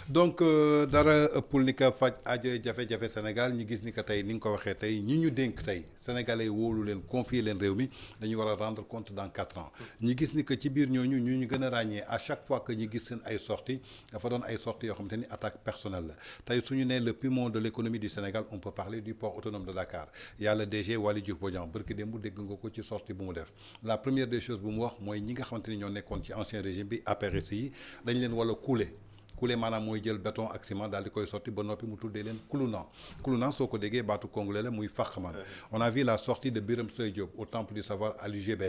donc dara ëppul ni ka faj aajo jafe-jafe Sénégal ñu gis ni que tey ni nga ko waxee tey ñi ñu dénk tey sénégalais wóolu leen confier leen réew mi dañu war a rendre compte dans 4 ans ñi gis ni que ci biir ñooñu ñu gën a ràññee à chaque fois que ñu gis seen ay sorties dafa doon ay sorties yoo xamante ni attaque personnelle la tey su ñu nee le poumon de l'économie du Sénégal on peut parler du port autonome de Dakar y a le DG Waly Diouf Bodian barki démb dégg nga ko ci sortie bu mu def la première des choses bu mu wax mooy ñi nga xamante ni ñoo nekkoon ci ancien régime bi APRC yi dañ leen wala couler coulé maanaam mooy jël béton ak ciment daal di koy sotti ba noppi mu tuddee leen Koulouna soo ko déggee baatu congolais la muy fàqman on a vu la sortie de Birame Souleye Diop au temple du savoir à l'UGB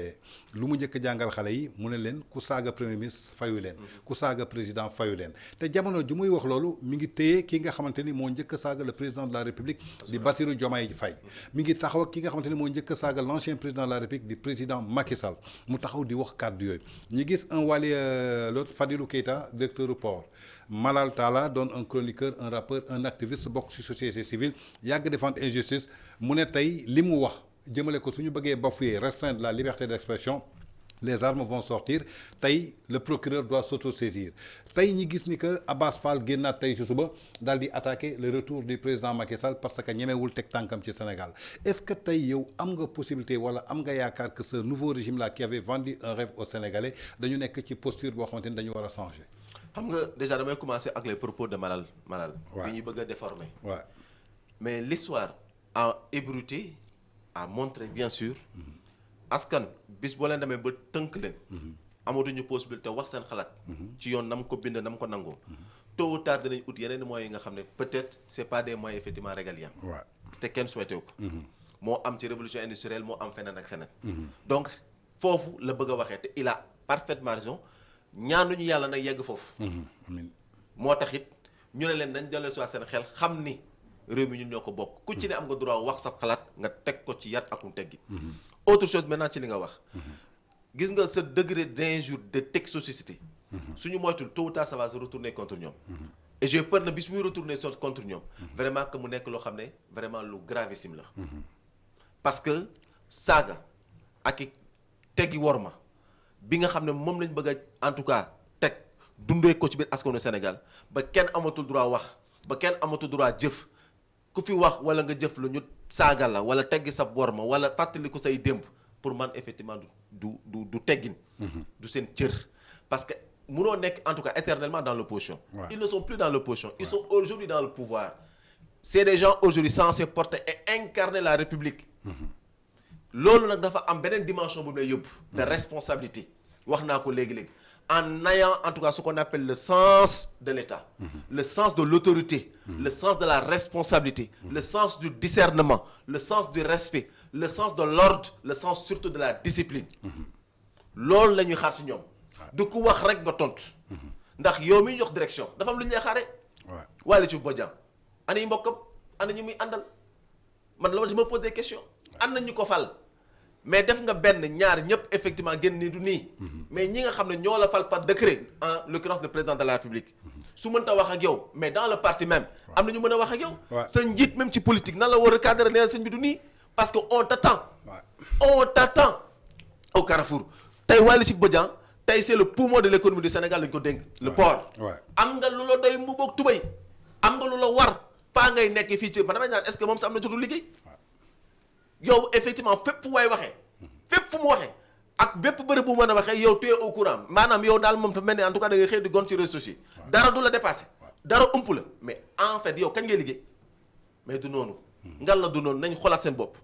lu mu njëkk jàngal xale yi mu ne leen ku saaga premier ministre fayu leen ku saaga président fayu leen te jamono ju muy wax loolu mi ngi téye ki nga xamante ni moo njëkk saaga le président de la République di Bassirou Diomaye Faye mi ngi taxaw ak ki nga xamante ni moo njëkk saaga l'ancien président de la République di président Macky Sall mu taxaw di wax kàddu yooyu ñi gis un Wali l'autre Fadilou Keita directeur du port Malal Talla doon un chroniqueur un rappeur un activiste bokk ci société civile yàgg défendre injustice mu ne tey li mu wax jëmale ko suñu bëggee bafouer restreindre la liberté d'expression les armes vont sortir tey le procureur doit s'autosaisir tey ñi gis ni que Abbas Fall génnaat tey ci suba daal di attaquer le retour du président Macky Sall parce que ñemewul teg tànkam ci Sénégal est-ce que tey yow am nga possibilité wala am nga yaakaar que ce nouveau régime là qui avait vendu un rêve aux Sénégalais dañu nekk ci posture boo xamante ni dañu war a changer. xam nga déjà damay commencer ak les propos de Malal. bi ñuy bëgg a déformer. waaw mais l'histoire a ébruité a montré bien sûr. askan bis boo leen demee ba tënk leen. amatuñu possibilité wax seen xalaat. ci yoon nam ko bind nam ko nangoo. tôt ou tard dinañ ut yeneen moyens yi nga xam ne peut-être c'est pas des moyens effectivement régaliens. waaw te kenn souhaité ko. moo am ci révolution industrielle moo am feneen ak feneen. donc foofu la bëgg a waxee te il a parfaitement raison. ñaanuñu yàlla nag yegg foofu. amiin moo tax it ñu ne leen dañ delloo si seen xel xam ni réew mi ñun ñoo ko bokk. ku ci ne am nga droit wax sa xalaat nga teg ko ci yat akum teggi. autre chose maintenant ci li nga wax. gis nga ce degré d'injure de toxicité. suñu moytul tôt ou tard ça va se retourner contre ñoom. et j'ai peur na bis muy retourner contre ñoom. vraiment que mu nekk loo xam ne vraiment lu gravissime la. parce que saaga ak i teggi worma. bi nga xam ne moom lañ bëgg a en tout cas teg dundee ko ci biir askanu Sénégal ba kenn amatul droit wax ba kenn amatul droit jëf ku fi wax wala nga jëf lu ñu saaga la wala teggi sa worma wala fàttaliku say démb pour man effectivement du teggin. du seen cër parce que munoo nekk en tout cas éternellement dans l'opposition. Ils ne sont plus dans l'opposition. Ils sont aujourd'hui dans le pouvoir. C'est des gens aujourd'hui censés porter et incarner la République. loolu nag dafa am beneen dimension bu lay yóbbu. de responsabilité. wax naa ko léegi-léegi en ayant en tout cas ce qu'on appelle le sens de l'État. le sens de l'autorité. le sens de la responsabilité. le sens du discernement. le sens du respect. le sens de l'ordre. le sens surtout de la discipline. loolu la ñuy xaar ci ñoom. du ko wax rek nga tontu. ndax yow mi jox direction dafa am lu ñuy xaaree. waaw Waly Diouf Bodian ana ñu mbokkam ana ñu muy àndal man la ma pose des questions. am na ñu ko fal mais def nga benn ñaar ñëpp effectivement génn ni du nii. mais ñi nga xam ne ñoo la fal par décret en l'occurrence le président de la République. su mënta wax ak yow mais dans le parti même. am na ñu mën a wax ak yow. sa njiit même ci politique nan la war a cadrer nee sëñ bi du nii. parce que on t'attend. on t'attend au carrefour. tey Waly Diouf Bodian tey c'est le poumon de l'économie du Sénégal lañ ko dénk. le port. am nga lu la doy mu boog tubay. am nga lu la war pas ngay nekk fii ci man damay ñaan est-ce que moom sax am na jotu liggéey. yow effectivement fépp fu waay waxee. fépp fu mu waxee. ak bépp bërëb bu mën a waxee yow tu es au courant maanaam yow daal moom dafa mel ni en tout cas da ngay xëy di gont ci réseaux sociaux. dara du la dépassé. dara ëmp la mais en fait yow kañ ngay liggéey. mais du noonu. ngal la du noonu nañ xoolaat seen bopp.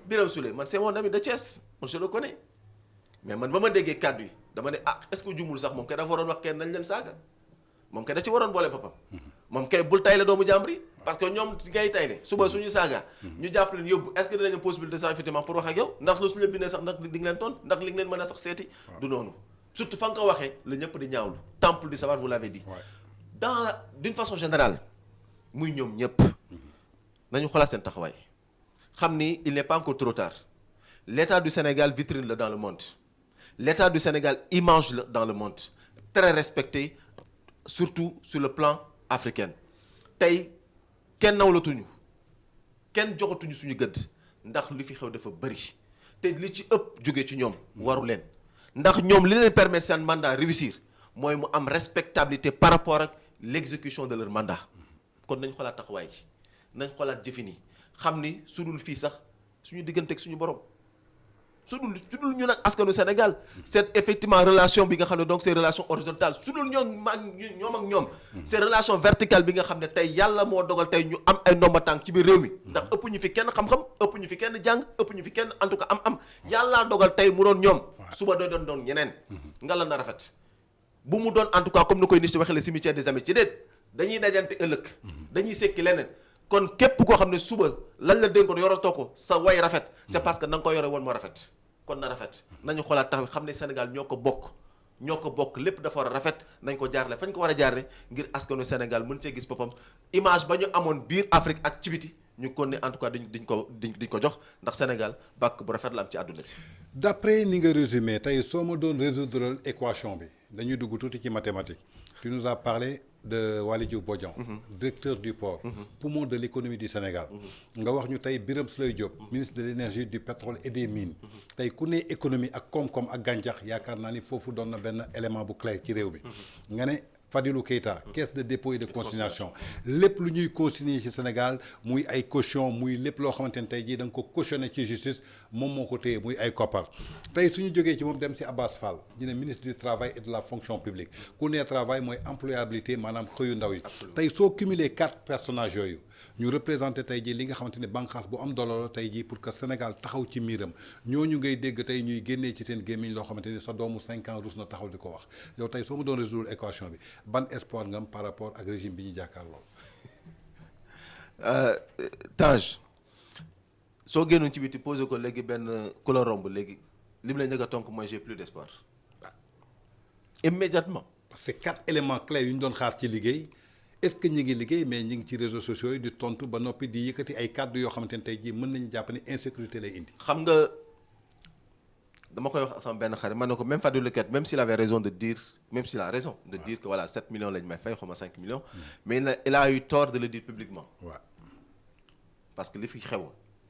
Birame Souleye man c'est mon ami de Thiès man je le connais mais man ba ma déggee kàddu yi dama ne ah est-ce que jumul sax moom kay dafa waroon wax kenn nañ leen saaga moom kay da ci waroon boole boppam. moom kay bul tayle doomu jàmbur yi parce que ñoom ngay tayle suba suñu saaga ñu jàpp leen yóbbu est-ce que dinañ am possibilité sax effectivement pour wax ak yow ndax lu suñu la bindee sax ndax di nga leen tontu ndax li nga leen mën a sax seeti. du noonu surtout fa nga ko waxee la ñëpp di ñaawlu temple du savoir vous l'avez dit. d'une façon générale muy ñoom ñëpp nañu xoolaat seen taxawaay xam ni il n'est pas encore trop tard l'état du Sénégal vitrine la dans le monde l'état du Sénégal image la dans le monde très respecté surtout sur le plan africain tey kenn nawlatuñu kenn joxatuñu suñu gëdd ndax li fi xew dafa bëri te li ci ëpp jóge ci ñoom waru leen ndax ñoom li leen permettre seen mandat réussir mooy mu am respectabilité par rapport ak l'exécution de leur mandat kon nañ xoolaat taxawaay ji nañ xoolaat jëfin yi xam ni su dul fii sax suñu digganteeg suñu borom su dul ñu nag askanu Sénégal c'est effectivement relation bi nga xam ne donc c'est relation horizontale su dul ñoom ak ñoom c'est relation verticale bi nga xam ne tey yàlla moo dogal tey ñu am ay ndomba tànk ci biir réew mi ndax ëpp ñu fi kenn xam-xam ëpp ñu fi kenn jàng ëpp ñu fi kenn en tout cas am yàllaa dogal tey mu doon ñoom suba doon ñeneen nga la na rafet bu mu doon en tout cas comme ni koy nit ci waxee le cimetière des amis ci déet dañuy dajante ëllëg dañuy sekki leneen kon képp koo xam ne suba lan la dénkoon yoratoo ko sa way rafet c'est parce que na nga ko yore woon moo rafet kon na rafet nañu xoolaat tax xam ne Sénégal ñoo ko bokk lépp dafa war a rafet nañ ko jaarale fañ ko war a jaarale ngir askanu Sénégal mën cee gis boppam image ba ñu amoon biir Afrique ak ci biti ñu kon ne en tout cas diñ ko jox ndax Sénégal bàkk bu rafet la am ci àdduna si. d'après ni nga résumé tey soo ma doon résoudre équation bi dañuy dugg tuuti ci mathématique tu nous as parlé de Waly Diouf Bodian directeur du port poumon de l'économie du Sénégal nga wax ñu tey Birame Souleye Diop ministre de l'énergie du pétrole et des mines tey ku ne économie ak koom-koom ak gàncax yaakaar naa ni foofu doon na benn élément bu clé ci réew bi nga ne Fadilou Keita caisse de dépôt et de consignation lépp lu ñuy consigner ci Sénégal muy ay caution muy lépp loo xamante ne tey jii da nga ko cautionné ci justice moom moo ko téye muy ay koppar tey suñu jógee ci moom dem ci Abbas Fall ñu ne ministre du travail et de la fonction publique ku ne travail mooy employabilité maanaam xëyu ndaw yi tey soo cumuler 4 personnages yooyu ñu représenté tey jii li nga xamante ne bànqaas bu am doole la tey jii pour que Sénégal taxaw ci miiram ñooñu ngay dégg tey ñuy génnee ci seen gémmiñ loo xamante ni sa doomu 5 ans rus na taxaw di ko wax yow tey soo ma doon résoudre équation bi ban espoir nga am par rapport ak régime bi ñu jàkkaarloo. Tange soo génnoon ci biti posé ko léegi benn ku la romb léegi li mu la njëkk a tonk mooy j'ai plus d'espoir immédiatement. parce que 4 éléments clés yu ñu doon xaar ci liggéey. est-ce que ñi ngi liggéey mais ñi ngi ci réseaux sociaux yi di tontu ba noppi di yëkkati ay kàddu yoo xamante ne tey jii mën nañu jàpp ne insécurité lay indi. xam nga dama koy wax sama benn xarit man ne ko même Fadilou Keita même s'il avait raison de dire même s'il a raison de dire que voilà 7 millions lañ may fay xaw ma 5 millions. mais il a eu tort de le dire publiquement. waaw parce que li fi xew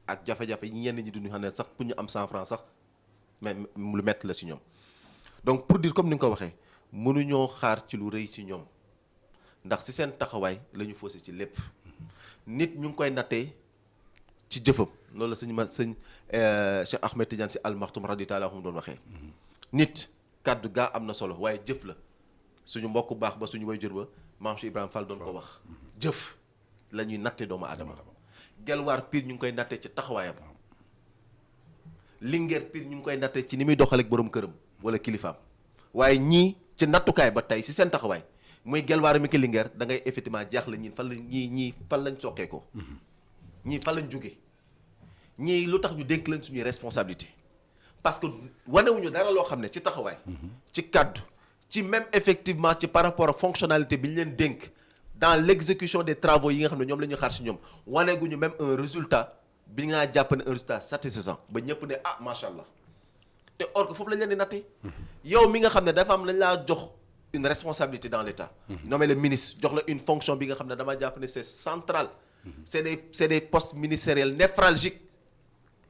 ak jafe-jafe yi ñenn ñi duñu xam ne sax pour ñu am 100 francs sax mais lu métti la si ñoom donc pour dire comme ni nga ko waxee mënuñoo xaar ci lu rëy ci ñoom. ndax ci seen taxawaay la ñu faussé ci lépp nit ñu ngi koy nattee ci jëfam loolu la sëñ Cheikh Ahmed Tidiane Sy Al Maktoum radiyallahu anhu doon waxee nit kàddu gaa am na solo waaye jëf la suñu mbokk baax ba suñu wayjur ba maam Cheikh Ibrahima Fall doon ko wax jëf la ñuy nattee doomu aadama gelwaar Pire ñu ngi koy nattee ci taxawaayam Linguère Pire ñu ngi koy nattee ci ni muy doxaleek boroom këram wala kilifaam waaye ñii ci nattukaay ba tey ci seen taxawaay muy gelwaar mi ki Linguère da ngay effectivement jaaxle ñii fan la ñii fan lañ soqee ko ñii fan lañ jóge ñii lu tax ñu dénk leen suñuy responsabilité parce que wanewuñu dara loo xam ne ci taxawaay ci kàddu ci même effectivement ci par rapport à fonctionnalité bi ñu leen dénk dans l'exécution des travaux yi nga xam ne ñoom la ñu xaar si ñoom waneguñu même un résultat bi nga jàpp ne un résultat satisfaisant ba ñëpp ne ah macha allah te or que foofu lañ leen di nattee yow mi nga xam ne dafa am lañ laa jox une responsabilité dans l'État nommé le ministre jox la une fonction bi nga xam ne dama jàpp ne c'est central c'est des postes ministériels névralgiques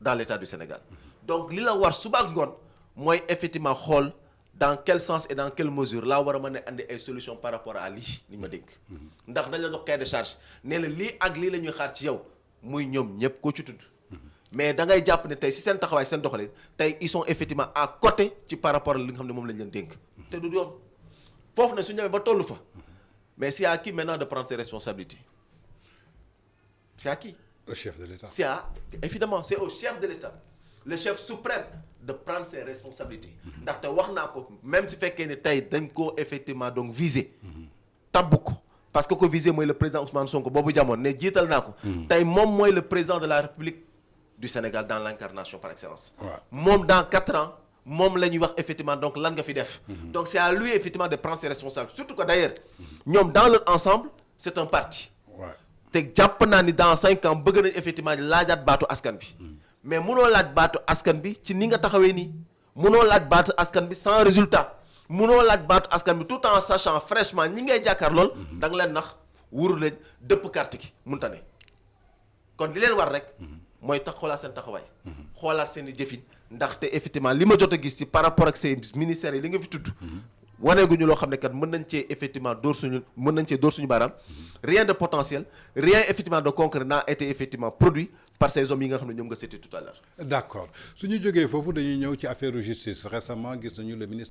dans l'État du Sénégal donc li la war suba ak ngoon mooy effectivement xool dans quel sens et dans quelle mesure laa war a mën a andi ay solutions par rapport à lii li ma dénk ndax dañ la jox cahier de charge nee la lii ak lii la ñuy xaar ci yow muy ñoom ñëpp koo ci tudd mais da ngay jàpp ne tey si seen taxawaay seen doxalin tey ils sont effectivement à côté ci par rapport ak li nga xam ne moom lañ leen dénk te du yoon foofu ne su ñëwee ba tollu fa mais c'est à qui maintenant de prendre ses responsabilités c'est à qui? Au chef de l'État. C'est à évidemment c'est au chef de l'État le chef suprême de prendre ses responsabilités ndaxte wax naa ko même su fekkee ne tey dañ koo effectivement donc viser tabbu ko parce que ko viser mooy le président Ousmane Sonko boobu jamono ne jiital naa ko tey moom mooy le président de la République du Sénégal dans l'incarnation par excellence moom dans 4 ans moom la ñuy wax effectivement donc lan nga fi def donc c'est à lui effectivement de prendre ses responsabilités surtout que d'ailleurs ñoom dans leur ensemble c'est un parti te jàpp naa ni dans 5 ans bëgg nañ effectivement laajaat baatu askan bi mais munoo laaj baatu askan bi ci ni nga taxawee nii munoo laaj baatu askan bi sans résultat munoo laaj baatu askan bi tout en sachant fraîchement ñi ngay jàkkaar lool da nga leen nax wuru leen dëpp carte gi munta ne kon li leen war rek mooy tax xoolaat seen taxawaay xoolaat seen i jëfin ndaxte effectivement li ma jot a gis ci par rapport ak ces ministères yi li nga fi tudd waneeguñu loo xam ne kat mën nañ cee effectivement dóor suñu baaraam rien de potentiel rien effectivement de concret n'a été effectivement produit par ces hommes yi nga xam ne ñoom nga cité tout à l'heure. d'accord su ñu jógee foofu dañuy ñëw ci affaire justice récemment gis nañu le ministre